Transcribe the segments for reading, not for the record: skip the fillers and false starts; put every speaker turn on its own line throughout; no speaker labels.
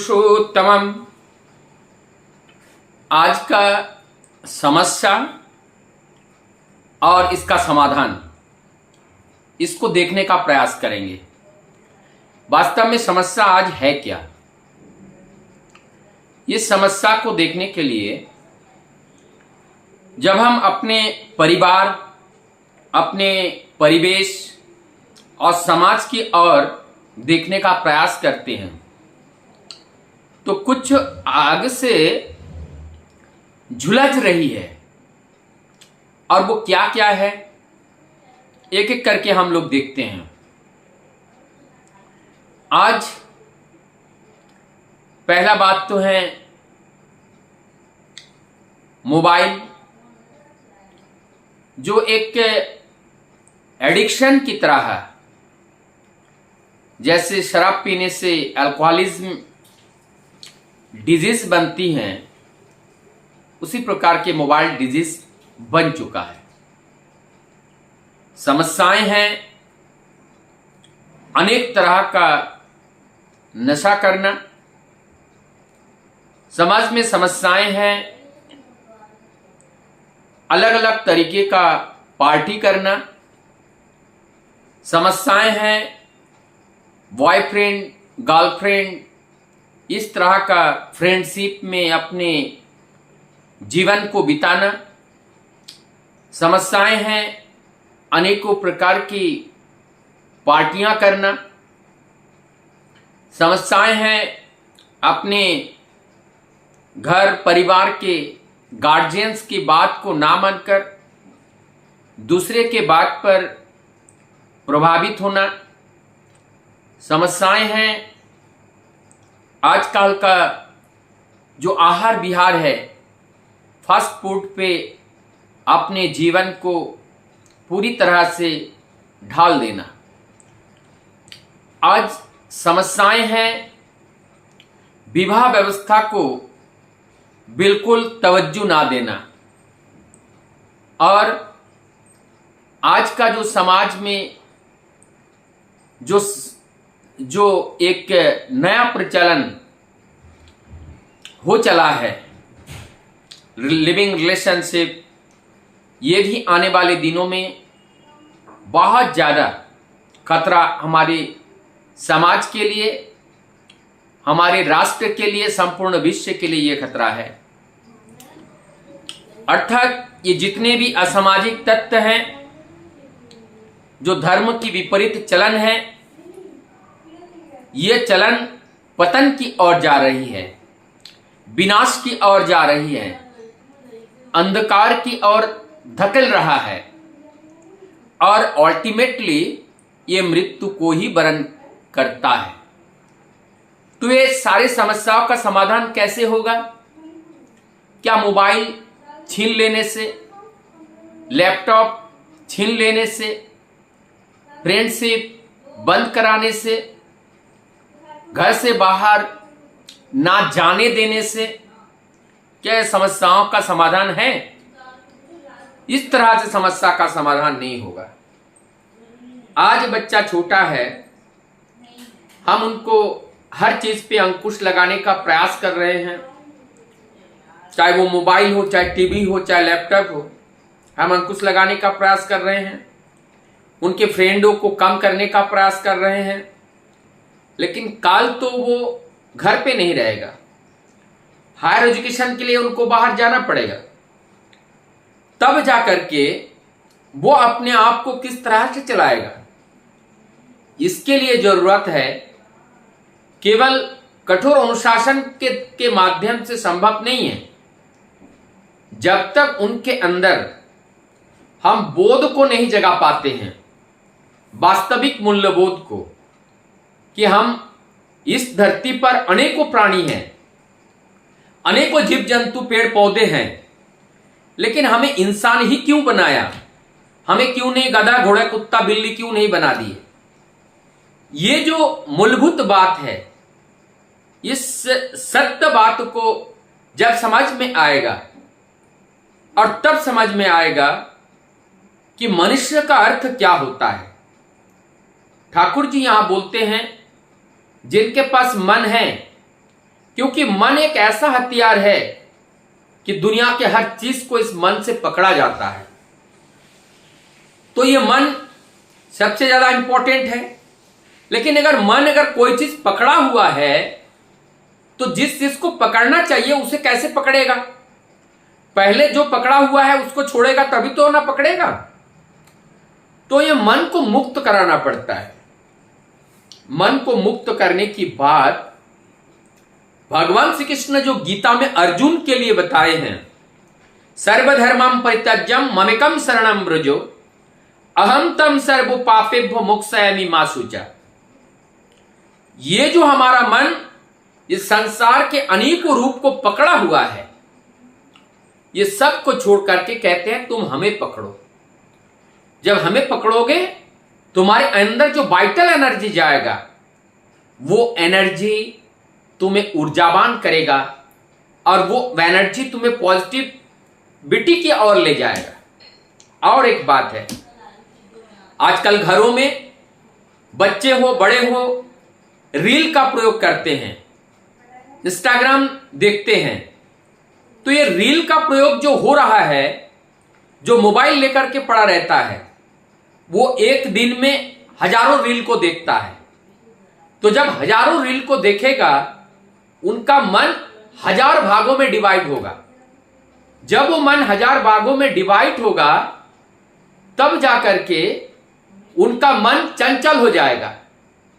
पुरुषोत्तमम। आज का समस्या और इसका समाधान, इसको देखने का प्रयास करेंगे। वास्तव में समस्या आज है क्या? इस समस्या को देखने के लिए जब हम अपने परिवार, अपने परिवेश और समाज की ओर देखने का प्रयास करते हैं तो कुछ आग से झुलस रही है। और वो क्या क्या है, एक एक करके हम लोग देखते हैं। आज पहला बात तो है मोबाइल, जो एक एडिक्शन की तरह है। जैसे शराब पीने से अल्कोहलिज्म डिजीज बनती हैं, उसी प्रकार के मोबाइल डिजीज बन चुका है। समस्याएं हैं, अनेक तरह का नशा करना, समाज में समस्याएं हैं, अलग अलग तरीके का पार्टी करना, समस्याएं हैं बॉयफ्रेंड गर्लफ्रेंड, इस तरह का फ्रेंडशिप में अपने जीवन को बिताना, समस्याएं हैं अनेकों प्रकार की पार्टियां करना, समस्याएं हैं अपने घर परिवार के गार्जियंस की बात को ना मानकर दूसरे के बात पर प्रभावित होना, समस्याएं हैं आजकल का जो आहार विहार है, फास्ट फूड पे अपने जीवन को पूरी तरह से ढाल देना। आज समस्याएं हैं विवाह व्यवस्था को बिल्कुल तवज्जो ना देना। और आज का जो समाज में जो एक नया प्रचलन हो चला है, लिविंग रिलेशनशिप, ये भी आने वाले दिनों में बहुत ज़्यादा खतरा हमारे समाज के लिए, हमारे राष्ट्र के लिए, संपूर्ण विश्व के लिए ये खतरा है। अर्थात ये जितने भी असामाजिक तत्व हैं, जो धर्म की विपरीत चलन है, ये चलन पतन की ओर जा रही है, विनाश की ओर जा रही है, अंधकार की ओर धकेल रहा है और अल्टीमेटली ये मृत्यु को ही वरण करता है। तो ये सारे समस्याओं का समाधान कैसे होगा? क्या मोबाइल छीन लेने से, लैपटॉप छीन लेने से, फ्रेंडशिप बंद कराने से, घर से बाहर ना जाने देने से क्या समस्याओं का समाधान है? इस तरह से समस्या का समाधान नहीं होगा। आज बच्चा छोटा है, हम उनको हर चीज पे अंकुश लगाने का प्रयास कर रहे हैं, चाहे वो मोबाइल हो, चाहे टीवी हो, चाहे लैपटॉप हो, हम अंकुश लगाने का प्रयास कर रहे हैं, उनके फ्रेंडों को कम करने का प्रयास कर रहे हैं। लेकिन काल तो वो घर पे नहीं रहेगा, हायर एजुकेशन के लिए उनको बाहर जाना पड़ेगा। तब जाकर के वो अपने आप को किस तरह से चलाएगा? इसके लिए जरूरत है केवल कठोर अनुशासन के माध्यम से संभव नहीं है। जब तक उनके अंदर हम बोध को नहीं जगा पाते हैं, वास्तविक मूल्यबोध को, कि हम इस धरती पर अनेकों प्राणी हैं, अनेकों जीव जंतु पेड़ पौधे हैं, लेकिन हमें इंसान ही क्यों बनाया? हमें क्यों नहीं गधा घोड़ा कुत्ता बिल्ली क्यों नहीं बना दिए? ये जो मूलभूत बात है, इस सत्य बात को जब समझ में आएगा और तब समझ में आएगा कि मनुष्य का अर्थ क्या होता है। ठाकुर जी यहां बोलते हैं, जिनके पास मन है क्योंकि मन एक ऐसा हथियार है कि दुनिया के हर चीज को इस मन से पकड़ा जाता है। तो ये मन सबसे ज्यादा इंपॉर्टेंट है। लेकिन अगर कोई चीज पकड़ा हुआ है तो जिस चीज को पकड़ना चाहिए उसे कैसे पकड़ेगा? पहले जो पकड़ा हुआ है उसको छोड़ेगा तभी तो ना पकड़ेगा। तो ये मन को मुक्त कराना पड़ता है। मन को मुक्त करने की बात भगवान श्री कृष्ण जो गीता में अर्जुन के लिए बताए हैं, सर्वधर्मं परित्यज्य ममेकं शरणं व्रजो अहम तम सर्व पापेभ्यो मोक्षयामि मा शुचा। ये जो हमारा मन इस संसार के अनेकों रूप को पकड़ा हुआ है, ये सब को छोड़ करके कहते हैं तुम हमें पकड़ो। जब हमें पकड़ोगे तुम्हारे अंदर जो वाइटल एनर्जी जाएगा वो एनर्जी तुम्हें ऊर्जावान करेगा और वो एनर्जी तुम्हें पॉजिटिविटी की ओर ले जाएगा। और एक बात है, आजकल घरों में बच्चे हो बड़े हो रील का प्रयोग करते हैं, इंस्टाग्राम देखते हैं। तो ये रील का प्रयोग जो हो रहा है, जो मोबाइल लेकर के पड़ा रहता है, वो एक दिन में हजारों रील को देखता है। तो जब हजारों रील को देखेगा उनका मन 1000 भागों में डिवाइड होगा। जब वो मन 1000 भागों में डिवाइड होगा तब जाकर के उनका मन चंचल हो जाएगा,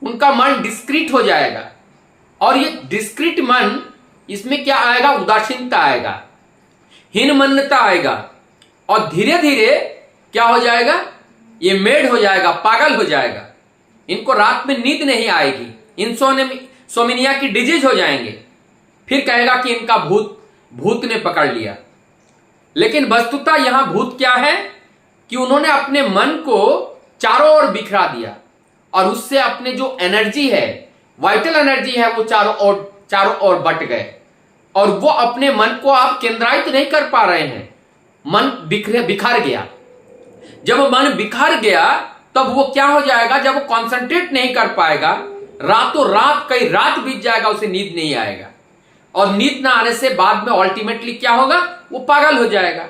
उनका मन डिस्क्रीट हो जाएगा। और ये डिस्क्रीट मन, इसमें क्या आएगा? उदासीनता आएगा, हीनमन्यता आएगा और धीरे धीरे क्या हो जाएगा? ये मेड हो जाएगा, पागल हो जाएगा। इनको रात में नींद नहीं आएगी, इंसोमिनिया की डिजीज हो जाएंगे। फिर कहेगा कि इनका भूत ने पकड़ लिया। लेकिन वस्तुतः यहां भूत क्या है कि उन्होंने अपने मन को चारों ओर बिखरा दिया और उससे अपने जो एनर्जी है, वाइटल एनर्जी है, वो चारों ओर बट गए और वो अपने मन को आप केंद्रित नहीं कर पा रहे हैं। मन बिखर गया। जब मन बिखर गया तब वो क्या हो जाएगा? जब वो कॉन्सेंट्रेट नहीं कर पाएगा, रातों रात कई रात बीत जाएगा, उसे नींद नहीं आएगा। और नींद ना आने से बाद में अल्टीमेटली क्या होगा? वो पागल हो जाएगा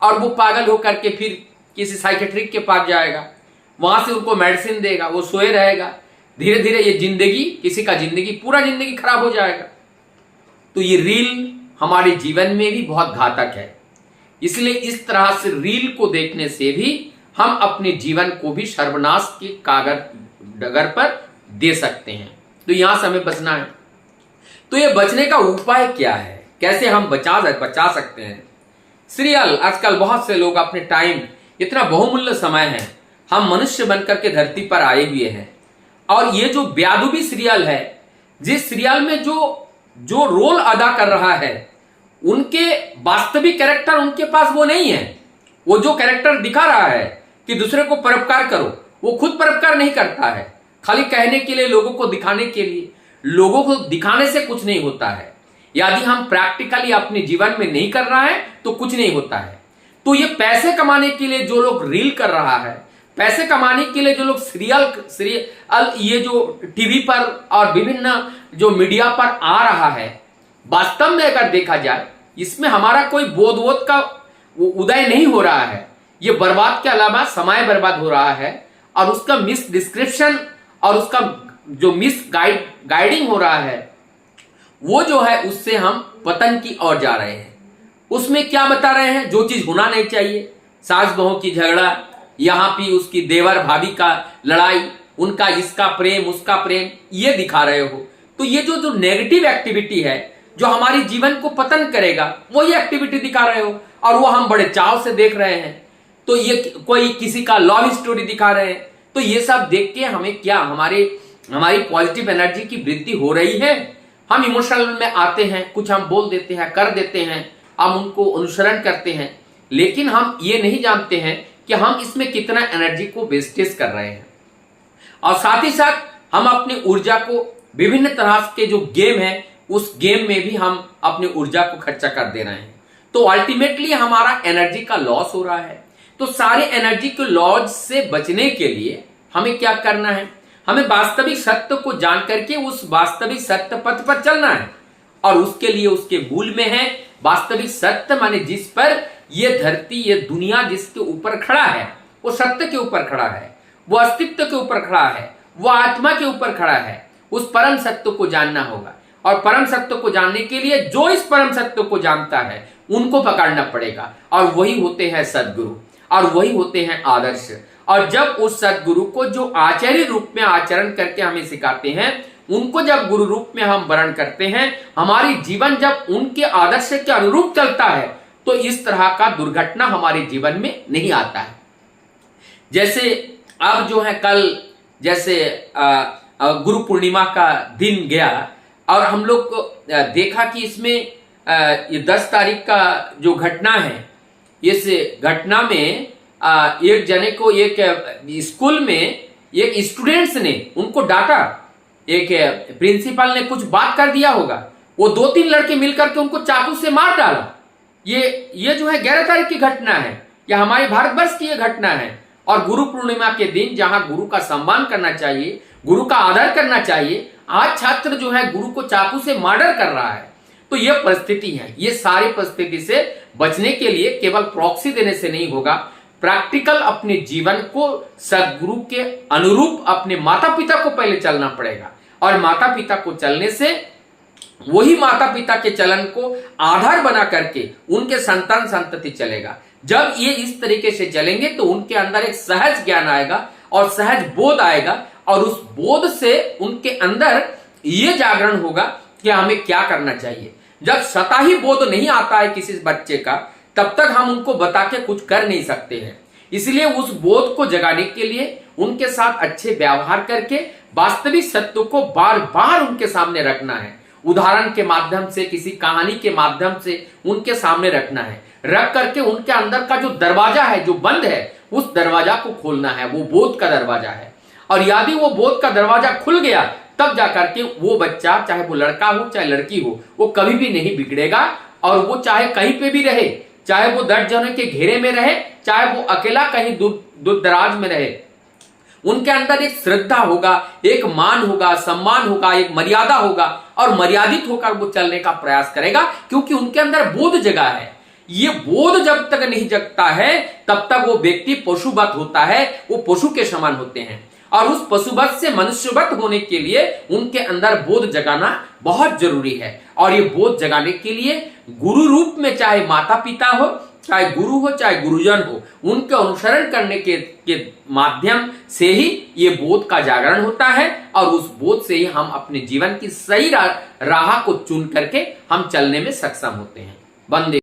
और वो पागल होकर के फिर किसी साइकेट्रिक के पास जाएगा, वहां से उनको मेडिसिन देगा, वो सोए रहेगा। धीरे धीरे ये जिंदगी, किसी का जिंदगी, पूरा जिंदगी खराब हो जाएगा। तो ये रील हमारे जीवन में भी बहुत घातक है। इसलिए इस तरह से रील को देखने से भी हम अपने जीवन को भी सर्वनाश के डगर पर दे सकते हैं। तो यहां से हमें बचना है। तो ये बचने का उपाय क्या है? कैसे हम बचा सकते हैं? सीरियल, आजकल बहुत से लोग अपने टाइम, इतना बहुमूल्य समय है, हम मनुष्य बनकर के धरती पर आए हुए हैं और ये जो बेयादुबी सीरियल है, जिस सीरियल में जो रोल अदा कर रहा है, उनके वास्तविक कैरेक्टर उनके पास वो नहीं है। वो जो कैरेक्टर दिखा रहा है कि दूसरे को परोपकार करो, वो खुद परोपकार नहीं करता है, खाली कहने के लिए, लोगों को दिखाने के लिए। लोगों को दिखाने से कुछ नहीं होता है। यदि हम प्रैक्टिकली अपने जीवन में नहीं कर रहा है तो कुछ नहीं होता है। तो ये पैसे कमाने के लिए जो लोग रील कर रहा है, पैसे कमाने के लिए जो लोग सीरियल ये जो टीवी पर और विभिन्न जो मीडिया पर आ रहा है, वास्तव में अगर देखा जाए इसमें हमारा कोई बोध का उदय नहीं हो रहा है। ये बर्बाद के अलावा समय बर्बाद हो रहा है और उसका मिस डिस्क्रिप्शन और उसका जो मिस गाइडिंग हो रहा है, वो जो है उससे हम पतन की ओर जा रहे हैं। उसमें क्या बता रहे हैं? जो चीज होना नहीं चाहिए, सास बहू की झगड़ा, यहां भी उसकी देवर भाभी का लड़ाई, उनका इसका प्रेम उसका प्रेम, ये दिखा रहे हो। तो ये जो नेगेटिव एक्टिविटी है, जो हमारी जीवन को पतन करेगा, वही एक्टिविटी दिखा रहे हो और वो हम बड़े चाव से देख रहे हैं। तो ये कोई किसी का लव स्टोरी दिखा रहे हैं, तो ये सब देख के हमें क्या, हमारी पॉजिटिव एनर्जी की वृद्धि हो रही है। हम इमोशनल में आते हैं, कुछ हम बोल देते हैं, कर देते हैं, हम उनको अनुसरण करते हैं, लेकिन हम ये नहीं जानते हैं कि हम इसमें कितना एनर्जी को वेस्टेज कर रहे हैं। और साथ ही साथ हम अपनी ऊर्जा को विभिन्न तरह के जो गेम है, उस गेम में भी हम अपनी ऊर्जा को खर्चा कर दे रहे हैं। तो अल्टीमेटली हमारा एनर्जी का लॉस हो रहा है। तो सारे एनर्जी के लॉस से बचने के लिए हमें क्या करना है? हमें वास्तविक सत्य को जान करके उस वास्तविक सत्य पथ पर चलना है और उसके लिए उसके मूल में है वास्तविक सत्य, माने जिस पर ये धरती, ये दुनिया जिसके ऊपर खड़ा है, वो सत्य के ऊपर खड़ा है, वो अस्तित्व के ऊपर खड़ा है, वो आत्मा के ऊपर खड़ा है। उस परम सत्य को जानना होगा, और परम सत्य को जानने के लिए जो इस परम सत्य को जानता है उनको पकड़ना पड़ेगा, और वही होते हैं सद्गुरु, और वही होते हैं आदर्श। और जब उस सद्गुरु को जो आचार्य रूप में आचरण करके हमें सिखाते हैं, उनको जब गुरु रूप में हम वर्ण करते हैं, हमारी जीवन जब उनके आदर्श के अनुरूप चलता है, तो इस तरह का दुर्घटना हमारे जीवन में नहीं आता है। जैसे अब जो है कल जैसे गुरु पूर्णिमा का दिन गया, और हम लोग को देखा कि इसमें ये 10 तारीख का जो घटना है, इस घटना में एक जने को एक स्कूल में एक स्टूडेंट्स ने उनको डांटा, एक प्रिंसिपल ने कुछ बात कर दिया होगा, वो 2-3 लड़के मिलकर के उनको चाकू से मार डाला। ये जो है 11 तारीख की घटना है, यह हमारे भारतवर्ष की ये घटना है। और गुरु पूर्णिमा के दिन जहां गुरु का सम्मान करना चाहिए, गुरु का आदर करना चाहिए, आज छात्र जो है गुरु को चाकू से मर्डर कर रहा है। तो यह परिस्थिति है। ये सारी परिस्थिति से बचने के लिए केवल प्रॉक्सी देने से नहीं होगा, प्रैक्टिकल अपने जीवन को सद्गुरु के अनुरूप अपने माता पिता को पहले चलना पड़ेगा, और माता पिता को चलने से वही माता पिता के चलन को आधार बना करके उनके संतान संतति चलेगा। जब ये इस तरीके से चलेंगे तो उनके अंदर एक सहज ज्ञान आएगा और सहज बोध आएगा, और उस बोध से उनके अंदर ये जागरण होगा कि हमें क्या करना चाहिए। जब स्वतः ही बोध नहीं आता है किसी बच्चे का, तब तक हम उनको बता के कुछ कर नहीं सकते हैं। इसलिए उस बोध को जगाने के लिए उनके साथ अच्छे व्यवहार करके वास्तविक सत्य को बार बार उनके सामने रखना है, उदाहरण के माध्यम से, किसी कहानी के माध्यम से उनके सामने रखना है, रख करके उनके अंदर का जो दरवाजा है, जो बंद है, उस दरवाजा को खोलना है। वो बोध का दरवाजा है, और यदि वो बोध का दरवाजा खुल गया, तब जाकर के वो बच्चा, चाहे वो लड़का हो चाहे लड़की हो, वो कभी भी नहीं बिगड़ेगा। और वो चाहे कहीं पे भी रहे, चाहे वो 10 जनों के घेरे में रहे, चाहे वो अकेला कहीं दूर दराज में रहे, उनके अंदर एक श्रद्धा होगा, एक मान होगा, सम्मान होगा, एक मर्यादा होगा, और मर्यादित होकर वो चलने का प्रयास करेगा, क्योंकि उनके अंदर बोध जगा है। ये बोध जब तक नहीं जगता है, तब तक वो व्यक्ति पशुवत होता है, वो पशु के समान होते हैं। और उस पशुवत से मनुष्यवत होने के लिए उनके अंदर बोध जगाना बहुत जरूरी है। और ये बोध जगाने के लिए गुरु रूप में, चाहे माता पिता हो, चाहे गुरु हो, चाहे गुरुजन हो, उनके अनुसरण करने के माध्यम से ही ये बोध का जागरण होता है, और उस बोध से ही हम अपने जीवन की सही राह को चुन करके हम चलने में सक्षम होते हैं। वंदे।